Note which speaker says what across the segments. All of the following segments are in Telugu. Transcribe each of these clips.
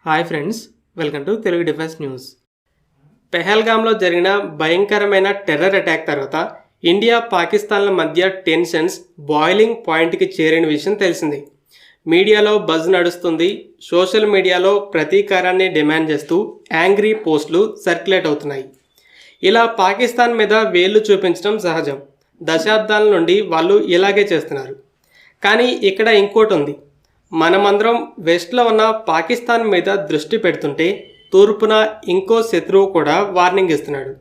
Speaker 1: Hi friends, welcome to Telugu defence news. పెహల్గామ్లో జరిగిన భయంకరమైన టెర్రర్ అటాక్ తర్వాత ఇండియా పాకిస్తాన్ల మధ్య టెన్షన్స్ బాయిలింగ్ పాయింట్కి చేరిన విషయం తెలిసింది. మీడియాలో బజ్ నడుస్తుంది. సోషల్ మీడియాలో ప్రతీకారాన్ని డిమాండ్ చేస్తూ యాంగ్రీ పోస్టులు సర్క్యులేట్ అవుతున్నాయి. ఇలా పాకిస్తాన్ మీద వేళ్లు చూపించడం సహజం. దశాబ్దాల నుండి వాళ్ళు ఇలాగే చేస్తున్నారు. కానీ ఇక్కడ ఇంకోటి ఉంది. మనమందరం వెస్ట్లో ఉన్న పాకిస్తాన్ మీద దృష్టి పెడుతుంటే తూర్పున ఇంకో శత్రువు కూడా వార్నింగ్ ఇస్తున్నాడు.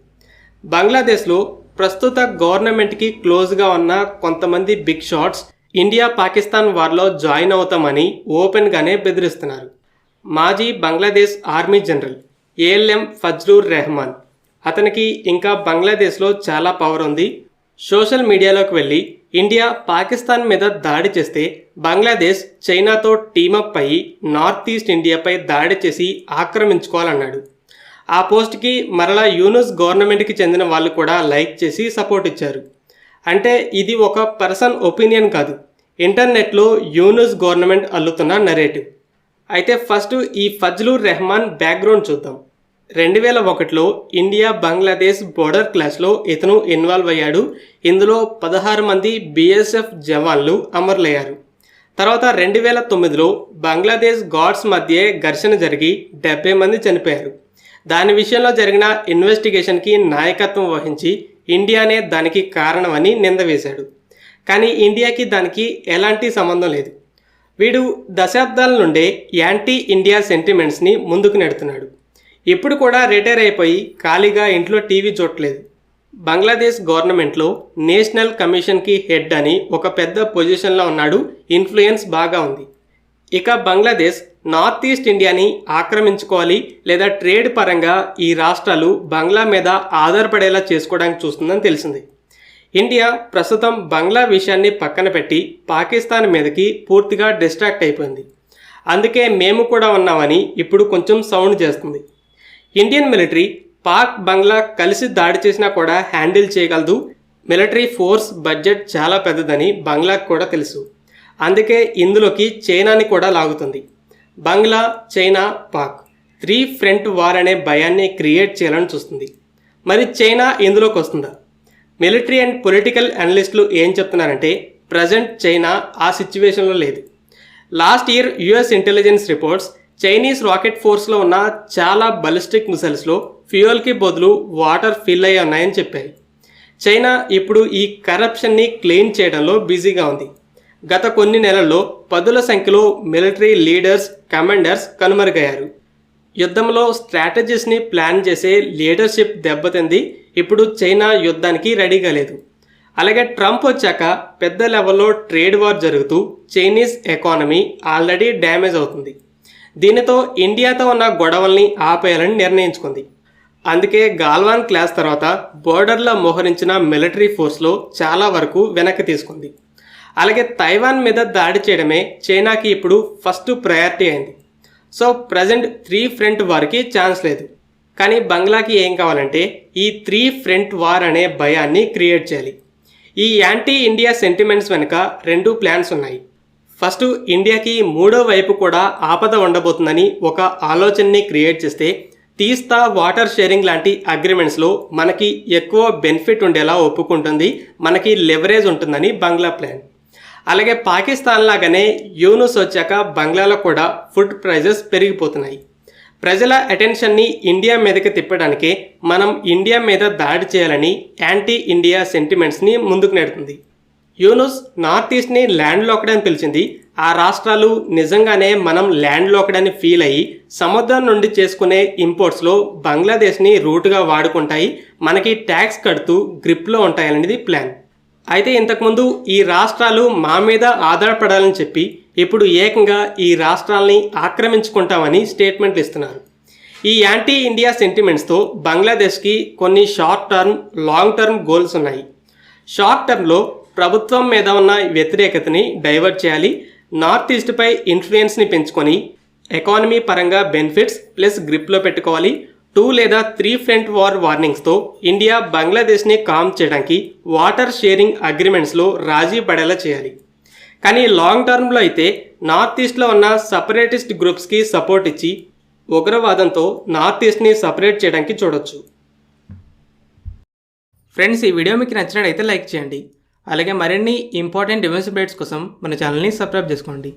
Speaker 1: బంగ్లాదేశ్లో ప్రస్తుత గవర్నమెంట్కి క్లోజ్గా ఉన్న కొంతమంది బిగ్ షాట్స్ ఇండియా పాకిస్తాన్ వార్లో జాయిన్ అవుతామని ఓపెన్గానే బెదిరిస్తున్నారు. మాజీ Bangladesh army general ALM Fazlur Rahman, అతనికి ఇంకా బంగ్లాదేశ్లో చాలా పవర్ ఉంది. సోషల్ మీడియాలోకి వెళ్ళి ఇండియా పాకిస్తాన్ మీద దాడి చేస్తే బంగ్లాదేశ్ చైనాతో టీమప్ అయ్యి నార్త్ ఈస్ట్ ఇండియాపై దాడి చేసి ఆక్రమించుకోవాలన్నాడు. ఆ పోస్ట్కి మరలా యూనుస్ గవర్నమెంట్కి చెందిన వాళ్ళు కూడా లైక్ చేసి సపోర్ట్ ఇచ్చారు. అంటే ఇది ఒక పర్సన్ ఒపీనియన్ కాదు, ఇంటర్నెట్లో యూనుస్ గవర్నమెంట్ అల్లుతున్న నరేటివ్. అయితే ఫస్ట్ ఈ ఫజ్లూర్ రెహమాన్ బ్యాక్గ్రౌండ్ చూద్దాం. 2001లో ఇండియా బంగ్లాదేశ్ బోర్డర్ క్లాష్లో ఇతను ఇన్వాల్వ్ అయ్యాడు. ఇందులో 16 మంది బీఎస్ఎఫ్ జవాన్లు అమరులయ్యారు. తర్వాత 2009లో బంగ్లాదేశ్ గార్డ్స్ మధ్య ఘర్షణ జరిగి 70 మంది చనిపోయారు. దాని విషయంలో జరిగిన ఇన్వెస్టిగేషన్కి నాయకత్వం వహించి ఇండియానే దానికి కారణమని నింద వేశాడు. కానీ ఇండియాకి దానికి ఎలాంటి సంబంధం లేదు. వీడు దశాబ్దాల నుండే యాంటీ ఇండియా సెంటిమెంట్స్ని ముందుకు నెడుతున్నాడు. ఇప్పుడు కూడా రిటైర్ అయిపోయి ఖాళీగా ఇంట్లో టీవీ చూడట్లేదు. బంగ్లాదేశ్ గవర్నమెంట్లో నేషనల్ కమిషన్కి హెడ్ అని ఒక పెద్ద పొజిషన్లో ఉన్నాడు. ఇన్ఫ్లుయెన్స్ బాగా ఉంది. ఇక బంగ్లాదేశ్ నార్త్ ఈస్ట్ ఇండియాని ఆక్రమించుకోవాలి లేదా ట్రేడ్ పరంగా ఈ రాష్ట్రాలు బంగ్లా మీద ఆధారపడేలా చేసుకోవడానికి చూస్తుందని తెలిసింది. ఇండియా ప్రస్తుతం బంగ్లా విషయాన్ని పక్కన పెట్టి పాకిస్తాన్ మీదకి పూర్తిగా డిస్ట్రాక్ట్ అయిపోయింది. అందుకే మేము కూడా ఉన్నామని ఇప్పుడు కొంచెం సౌండ్ చేస్తుంది. ఇండియన్ మిలిటరీ పాక్ బంగ్లా కలిసి దాడి చేసినా కూడా హ్యాండిల్ చేయగలదు. మిలిటరీ ఫోర్స్ బడ్జెట్ చాలా పెద్దదని బంగ్లాకు కూడా తెలుసు. అందుకే ఇందులోకి చైనాని కూడా లాగుతుంది. బంగ్లా, చైనా, పాక్ 3 ఫ్రంట్ వార్ అనే భయాన్ని క్రియేట్ చేయాలని చూస్తుంది. మరి చైనా ఇందులోకి వస్తుందా? మిలిటరీ అండ్ పొలిటికల్ అనలిస్టులు ఏం చెప్తున్నారంటే ప్రజెంట్ చైనా ఆ సిచ్యువేషన్లో లేదు. Last year US intelligence reports Chinese rocket ఫోర్స్లో ఉన్న చాలా బలిస్టిక్ మిసైల్స్లో ఫ్యూయల్కి బదులు వాటర్ ఫిల్ అయ్యి ఉన్నాయని చెప్పాయి. చైనా ఇప్పుడు ఈ కరప్షన్ని క్లెయిమ్ చేయడంలో బిజీగా ఉంది. గత కొన్ని నెలల్లో 10ల సంఖ్యలో మిలిటరీ లీడర్స్, కమాండర్స్ కనుమరుగయ్యారు. యుద్ధంలో స్ట్రాటజీస్ని ప్లాన్ చేసే లీడర్షిప్ దెబ్బతింది. ఇప్పుడు చైనా యుద్ధానికి రెడీగా లేదు. అలాగే ట్రంప్ వచ్చాక పెద్ద లెవెల్లో ట్రేడ్ వార్ జరుగుతూ చైనీస్ ఎకానమీ ఆల్రెడీ డ్యామేజ్ అవుతుంది. దీనితో ఇండియాతో ఉన్న గొడవల్ని ఆపేయాలని నిర్ణయించుకుంది. అందుకే గాల్వాన్ క్లాస్ తర్వాత బోర్డర్లో మోహరించిన మిలిటరీ ఫోర్స్లో చాలా వరకు వెనక్కి తీసుకుంది. అలాగే తైవాన్ మీద దాడి చేయడమే చైనాకి ఇప్పుడు ఫస్ట్ ప్రయారిటీ అయింది. సో ప్రజెంట్ 3 ఫ్రంట్ వార్కి ఛాన్స్ లేదు. కానీ బంగ్లాకి ఏం కావాలంటే ఈ 3 ఫ్రంట్ వార్ అనే భయాన్ని క్రియేట్ చేయాలి. ఈ యాంటీ ఇండియా సెంటిమెంట్స్ వెనుక 2 ప్లాన్స్ ఉన్నాయి. ఫస్ట్, ఇండియాకి 3వ వైపు కూడా ఆపద ఉండబోతుందని ఒక ఆలోచనని క్రియేట్ చేస్తే తీస్తా వాటర్ షేరింగ్ లాంటి అగ్రిమెంట్స్లో మనకి ఎక్కువ బెనిఫిట్ ఉండేలా ఒప్పుకుంటుంది, మనకి లెవరేజ్ ఉంటుందని బంగ్లా ప్లాన్. అలాగే పాకిస్తాన్ లాగానే యూనుస్ వచ్చాక బంగ్లాలో కూడా ఫుడ్ ప్రైజెస్ పెరిగిపోతున్నాయి. ప్రజల అటెన్షన్ని ఇండియా మీదకి తిప్పడానికే మనం ఇండియా మీద దాడి చేయాలని యాంటీ ఇండియా సెంటిమెంట్స్ని ముందుకు నెడుతుంది. యూనుస్ నార్త్ ఈస్ట్ని ల్యాండ్ లాక్డ్ అని పిలిచింది. ఆ రాష్ట్రాలు నిజంగానే మనం ల్యాండ్ లాక్డ్ అని ఫీల్ అయ్యి సముద్రం నుండి చేసుకునే ఇంపోర్ట్స్లో బంగ్లాదేశ్ని రూట్గా వాడుకుంటాయి, మనకి ట్యాక్స్ కడుతూ గ్రిప్లో ఉంటాయనేది ప్లాన్. అయితే ఇంతకుముందు ఈ రాష్ట్రాలు మా మీద ఆధారపడాలని చెప్పి ఇప్పుడు ఏకంగా ఈ రాష్ట్రాలని ఆక్రమించుకుంటామని స్టేట్మెంట్లు ఇస్తున్నారు. ఈ యాంటీ ఇండియా సెంటిమెంట్స్తో బంగ్లాదేశ్కి కొన్ని short term, long term goals ఉన్నాయి. షార్ట్ టర్మ్లో ప్రభుత్వం మీద ఉన్న వ్యతిరేకతని డైవర్ట్ చేయాలి, నార్త్ ఈస్ట్పై ఇన్ఫ్లుయెన్స్ని పెంచుకొని ఎకానమీ పరంగా బెనిఫిట్స్ ప్లస్ గ్రిప్లో పెట్టుకోవాలి. 2 లేదా 3 ఫ్రంట్ వార్ వార్నింగ్స్తో ఇండియా బంగ్లాదేశ్ని కామ్ చేయడానికి వాటర్ షేరింగ్ అగ్రిమెంట్స్లో రాజీ పడేలా చేయాలి. కానీ లాంగ్ టర్మ్లో అయితే నార్త్ ఈస్ట్లో ఉన్న సపరేటిస్ట్ గ్రూప్స్కి సపోర్ట్ ఇచ్చి ఉగ్రవాదంతో నార్త్ ఈస్ట్ని సపరేట్ చేయడానికి చూడొచ్చు. ఫ్రెండ్స్, ఈ వీడియో మీకు నచ్చినట్లయితే లైక్ చేయండి. అలాగే మరిన్ని ఇంపార్టెంట్ డిఫెన్స్ అప్డేట్స్ కోసం మన ఛానల్ని సబ్స్క్రైబ్ చేసుకోండి.